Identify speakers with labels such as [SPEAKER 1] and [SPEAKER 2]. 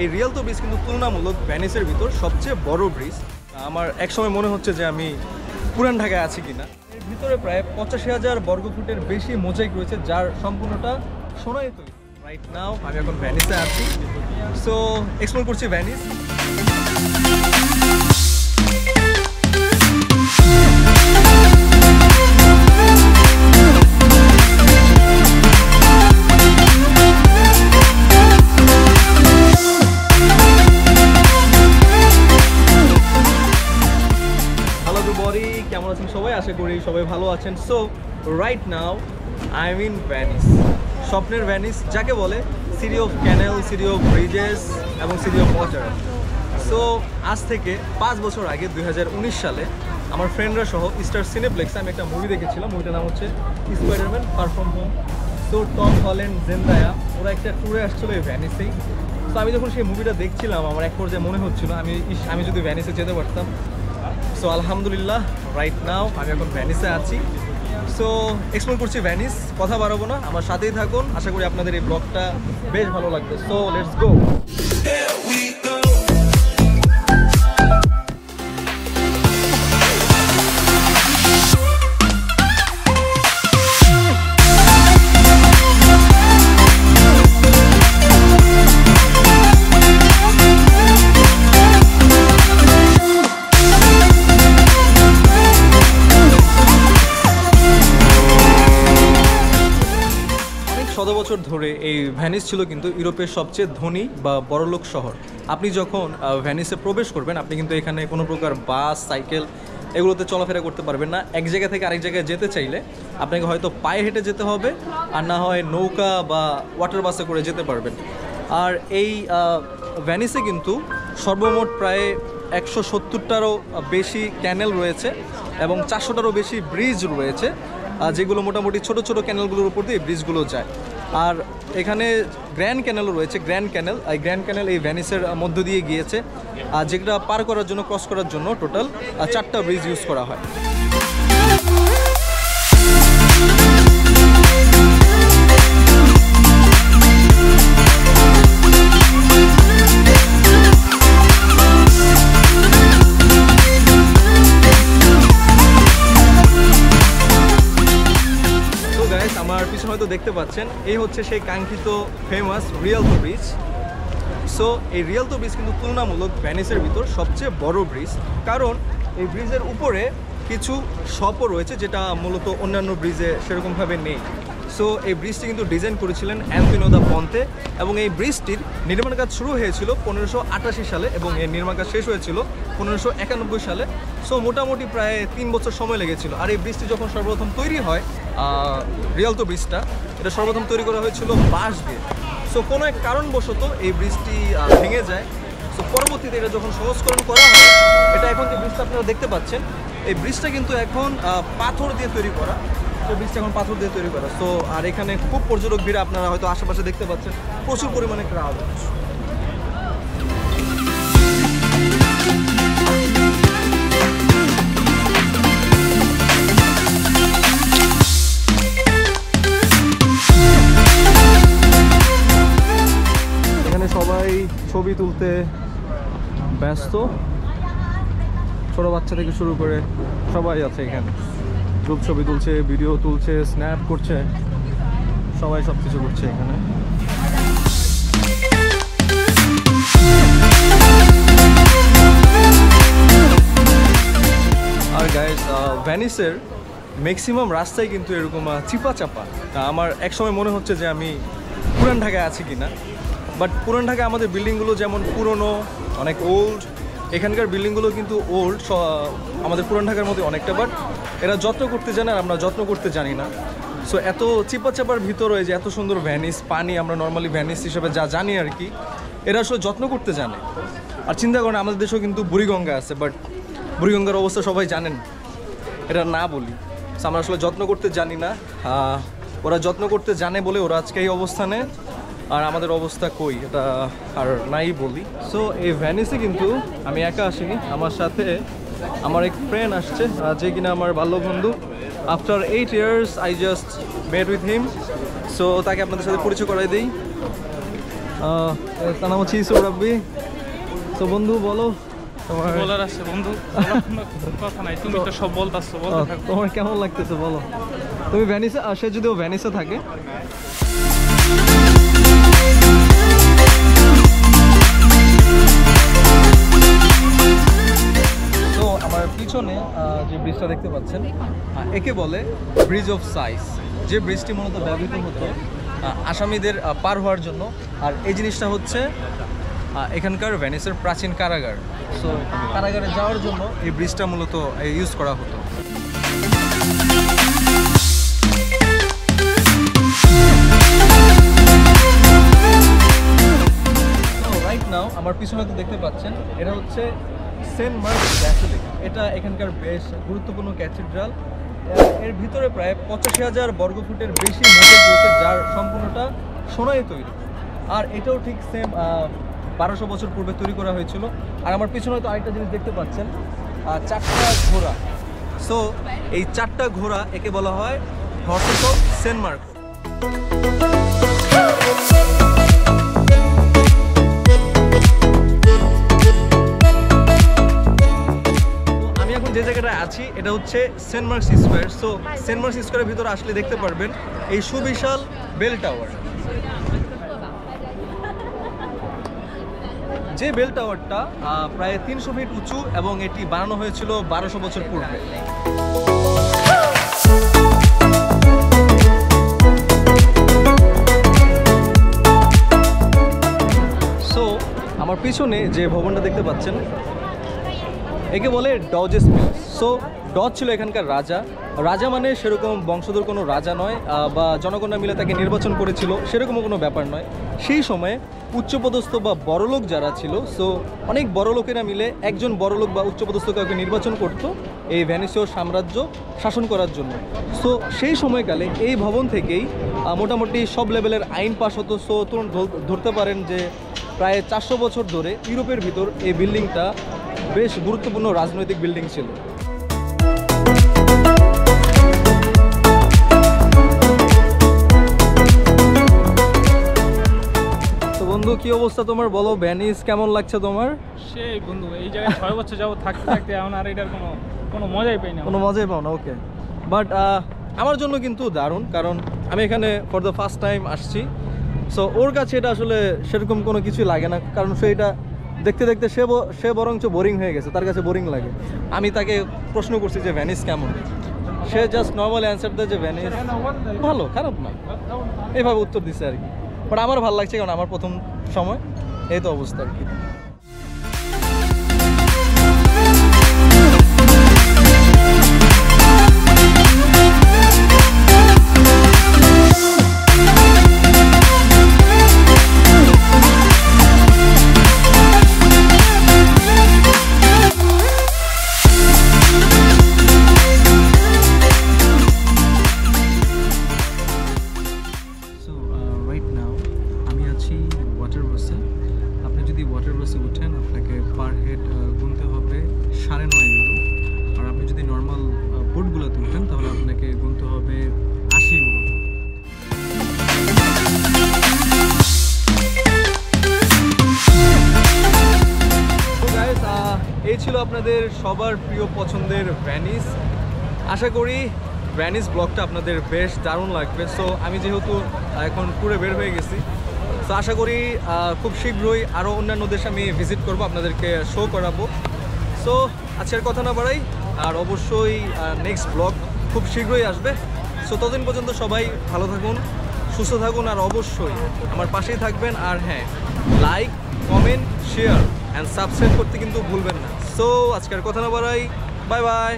[SPEAKER 1] এই রিয়ালতো ব্রিজ কিন্তু তুলনামূলক ভেনিসের ভিতর সবচেয়ে বড় ব্রিজ। আমার একসময় মনে হচ্ছে যে আমি পুরান ঢাকায় আছি কিনা। এর ভিতরে প্রায় 85,000 বর্গফুটের বেশি মোজাইক রয়েছে, যার সম্পূর্ণটা সোনায় তৈরি। রাইট নাও আমি এখন ভেনিসে আছি, সো এক্সপ্লোর করছি ভেনিস। কেমন আছেন সবাই? আশা করি সবাই ভালো আছেন। So right now I am in Venice, স্বপ্নের ভেনিস যাকে বলে, city of canal, city of bridges এবং সিটি অফ ওয়াটার। সো আজ থেকে 5 বছর আগে 2019 সালে আমার ফ্রেন্ডরা সহ স্টার সিনেপ্লেক্সে আমি একটা মুভি দেখেছিলাম। মুভিটার নাম হচ্ছে Spiderman far from home. So Tom Holland, Zendaya ওরা একটা ট্যুরে আসছিলো এই ভেনিসেই। তো আমি যখন সেই মুভিটা দেখছিলাম আমার এক পর্যায়ে মনে হচ্ছিল আমি যদি ভেনিসে যেতে পারতাম। সো আলহামদুলিল্লাহ রাইট নাও আমি এখন ভেনিসে আছি, সো এক্সপ্লোর করছি ভেনিস। কথা বাড়াবো না, আমার সাথেই থাকুন। আশা করি আপনাদের এই ব্লগটা বেশ ভালো লাগবে। So let's go. বছর ধরে এই ভেনিস ছিল কিন্তু ইউরোপের সবচেয়ে ধনী বা বড়লোক শহর। আপনি যখন ভেনিসে প্রবেশ করবেন আপনি কিন্তু এখানে কোনো প্রকার বাস, সাইকেল এগুলোতে চলাফেরা করতে পারবেন না। এক জায়গা থেকে আরেক জায়গায় যেতে চাইলে আপনাকে হয়তো পায়ে হেঁটে যেতে হবে, আর না হয় নৌকা বা ওয়াটার বাসে করে যেতে পারবেন। আর এই ভেনিসে কিন্তু সর্বমোট প্রায় 170টারও বেশি ক্যানেল রয়েছে এবং 400টারও বেশি ব্রিজ রয়েছে, যেগুলো মোটামুটি ছোট ছোট ক্যানেলগুলোর উপর দিয়ে ব্রিজগুলো যায়। আর এখানে গ্র্যান্ড ক্যানেলও রয়েছে। গ্র্যান্ড ক্যানেল এই ভেনিসের মধ্য দিয়ে গিয়েছে, যেটা পার করার জন্য, ক্রস করার জন্য টোটাল 4টা ব্রিজ ইউজ করা হয়। আমার পিছনে হয়তো দেখতে পাচ্ছেন, এই হচ্ছে সেই কাঙ্ক্ষিত ফেমাস রিয়ালতো ব্রিজ। সো এই রিয়ালতো ব্রিজ কিন্তু তুলনামূলক ভেনিসের ভিতর সবচেয়ে বড় ব্রিজ, কারণ এই ব্রিজের উপরে কিছু শপও রয়েছে যেটা মূলত অন্যান্য ব্রিজে সেরকমভাবে নেই। সো এই ব্রিজটি কিন্তু ডিজাইন করেছিলেন অ্যান্টোনিও দা পন্তে, এবং এই ব্রিজটির নির্মাণ কাজ শুরু হয়েছিল 1588 সালে এবং এর নির্মাণ কাজ শেষ হয়েছিল 1591 সালে। সো মোটামুটি প্রায় 3 বছর সময় লেগেছিল। আর এই ব্রিজটি যখন সর্বপ্রথম তৈরি হয়, রিয়ালতো ব্রিজটা, এটা সর্বপ্রথম তৈরি করা হয়েছিল বাঁশ দিয়ে। সো কোনো এক কারণবশত এই ব্রিজটি ভেঙে যায়। সো পরবর্তীতে এটা যখন সংস্করণ করা হয়, এটা এখন যে ব্রিজটা আপনারা দেখতে পাচ্ছেন, এই ব্রিজটা কিন্তু এখন পাথর দিয়ে তৈরি করা। তো ব্রিজটা এখন পাথর দিয়ে তৈরি করা। সো আর এখানে খুব পর্যটক ভিড় আপনারা হয়তো আশেপাশে দেখতে পাচ্ছেন, প্রচুর পরিমাণে ক্রাউড। এখানে সবাই ছবি তুলতে ব্যস্ত, ছোট বাচ্চা থেকে শুরু করে সবাই আছে এখানে। গ্রুপ ছবি তুলছে, ভিডিও তুলছে, স্ন্যাপ করছে, সবাই সব কিছু করছে এখানে। আর গাইস, ভেনিসের ম্যাক্সিমাম রাস্তায় কিন্তু এরকম চিপা চাপা। আমার একসময় মনে হচ্ছে যে আমি পুরান ঢাকায় আছি কিনা। বাট পুরান ঢাকায় আমাদের বিল্ডিংগুলো যেমন পুরনো, অনেক ওল্ড, এখানকার বিল্ডিংগুলো কিন্তু ওল্ড আমাদের পুরান ঢাকার মধ্যে অনেকটা। বাট এরা যত্ন করতে জানে আর আমরা যত্ন করতে জানি না। সো এত চিপা চাপার ভিতরে যে এত সুন্দর ভেনিস, পানি আমরা নর্মালি ভেনিস হিসেবে যা জানি আর কি, এরা আসলে যত্ন করতে জানে। আর চিন্তা করেন আমাদের দেশেও কিন্তু বুড়িগঙ্গা আছে, বাট বুড়িগঙ্গার অবস্থা সবাই জানেন, এটা না বলি। সো আমরা আসলে যত্ন করতে জানি না, ওরা যত্ন করতে জানে বলে ওরা আজকে এই অবস্থানে, আর আমাদের অবস্থা কই এটা আর নাই বলি। সো এই ভেনিসে কিন্তু আমি একা আসিনি, আমার সাথে আমার এক ফ্রেন্ড আসছে, যে কিনা আমার বাল্যবন্ধু। After 8 years I just met with him. So তাকে আপনাদের সাথে পরিচয় করাই দিই। তার নাম হচ্ছে ইউসুফ রাব্বি। তো বন্ধু বলো তোমার
[SPEAKER 2] বলার আছে বন্ধু, কথা নাই, তুমি তো সব বলতাছো, বলতে থাকো।
[SPEAKER 1] তোমার কেমন লাগতেছে বলো? তুমি ভ্যানিসে, সে যদিও ভ্যানিসে থাকে। তো আমার পিছনে যে ব্রিজটা দেখতে পাচ্ছেন, একে বলে ব্রিজ অফ সাইজ। যে ব্রিজটি মূলত ব্যবহৃত হতো আসামিদের পার হওয়ার জন্য। আর এই জিনিসটা হচ্ছে এখানকার ভ্যানিসের প্রাচীন কারাগার। সো কারাগারে যাওয়ার জন্য এই ব্রিজটা মূলত ইউজ করা হতো। রাইট নাও আমার পিছনে তো দেখতে পাচ্ছেন, এটা হচ্ছে সেন্ট মার্কস ব্যাসিলিকা। এটা এখানকার বেশ গুরুত্বপূর্ণ ক্যাথিড্রাল। এর ভিতরে প্রায় 85,000 বর্গফুটের বেশি মোজাইক রয়েছে, যার সম্পূর্ণটা সোনায় তৈরি। আর এটাও ঠিক সেম 1200 বছর পূর্বে তৈরি করা হয়েছিল। আর আমার পিছনে তো আরেকটা জিনিস দেখতে পাচ্ছেন, 4টা ঘোড়া। সো এই 4টা ঘোড়া একে বলা হয় হর্সেস অফ সেন্ট মার্ক। আমি এখন যে জায়গাটায় আছি এটা হচ্ছে saint Mark's square. So saint Mark's স্কোয়ারের ভিতরে আসলে দেখতে পারবেন এই সুবিশাল বেল টাওয়ার। যে বেল টাওয়ারটা প্রায় 300 ফিট উঁচু এবং এটি বানানো হয়েছিল 1200 বছর পূর্বে। সো আমার পিছনে যে ভবনটা দেখতে পাচ্ছেন একে বলে ডজেস প্যালেস। সো ডজ ছিল এখানকার রাজা। রাজা মানে সেরকম বংশধর কোনো রাজা নয়, বা জনগণরা মিলে তাকে নির্বাচন করেছিল সেরকমও কোনো ব্যাপার নয়। সেই সময়ে উচ্চপদস্থ বা বড়লোক যারা ছিল, সো অনেক বড়লোকেরা মিলে একজন বড়লোক বা উচ্চপদস্থ কাউকে নির্বাচন করত এই ভ্যানিসীয় সাম্রাজ্য শাসন করার জন্য। সো সেই সময়কালে এই ভবন থেকেই মোটামুটি সব লেভেলের আইন পাস হতো। সো ধরতে পারেন যে প্রায় 400 বছর ধরে ইউরোপের ভিতর এই বিল্ডিংটা বেশ গুরুত্বপূর্ণ রাজনৈতিক বিল্ডিং ছিল। তো বন্ধু কি অবস্থা তোমার বলো, ভ্যানিস কেমন লাগছে তোমার?
[SPEAKER 2] সেই বন্ধু, এই জায়গায় 6 বছর যাবো থাকতে থাকতে এখন আর এটার কোনো মজাই পাই না।
[SPEAKER 1] কোনো মজাই পাও না? ওকে, বাট আমার জন্য কিন্তু দারুণ, কারণ আমি এখানে ফর দ্য ফার্স্ট টাইম আসছি। সো ওর কাছে এটা আসলে সেরকম কোনো কিছুই লাগে না, কারণ সে এটা দেখতে দেখতে সে বরঞ্চ বোরিং হয়ে গেছে, তার কাছে বোরিং লাগে। আমি তাকে প্রশ্ন করছি যে ভ্যানিস কেমন, সে জাস্ট নর্মাল অ্যান্সার দেয় যে ভ্যানিস ভালো, খারাপ না, এইভাবে উত্তর দিচ্ছে আর কি। বাট আমার ভালো লাগছে, কারণ আমার প্রথম সময়, এই তো অবস্থা আর কি। আপনি যদি ওয়াটার বাসে উঠেন আপনাকে পার হেড গুনতে হবে 9.5 ইউরো। আর আপনি যদি নর্মাল বোটগুলোতে উঠেন তাহলে আপনাকে গুনতে হবে 80 ইউরো। তো গাইস, এই ছিল আপনাদের সবার প্রিয় পছন্দের ভ্যানিস। আশা করি ভ্যানিস ব্লগটা আপনাদের বেশ দারুণ লাগবে। সো আমি যেহেতু এখন পুরো বের হয়ে গেছি, তো আশা করি খুব শীঘ্রই আরও অন্যান্য দেশে আমি ভিজিট করব, আপনাদেরকে শো করাবো। সো আজকের কথা না বাড়াই, আর অবশ্যই নেক্সট ব্লগ খুব শীঘ্রই আসবে। সো ততদিন পর্যন্ত সবাই ভালো থাকুন, সুস্থ থাকুন, আর অবশ্যই আমার পাশেই থাকবেন। আর হ্যাঁ, like, comment, share and subscribe করতে কিন্তু ভুলবেন না। সো আজকের কথা না বাড়াই, বাই বাই।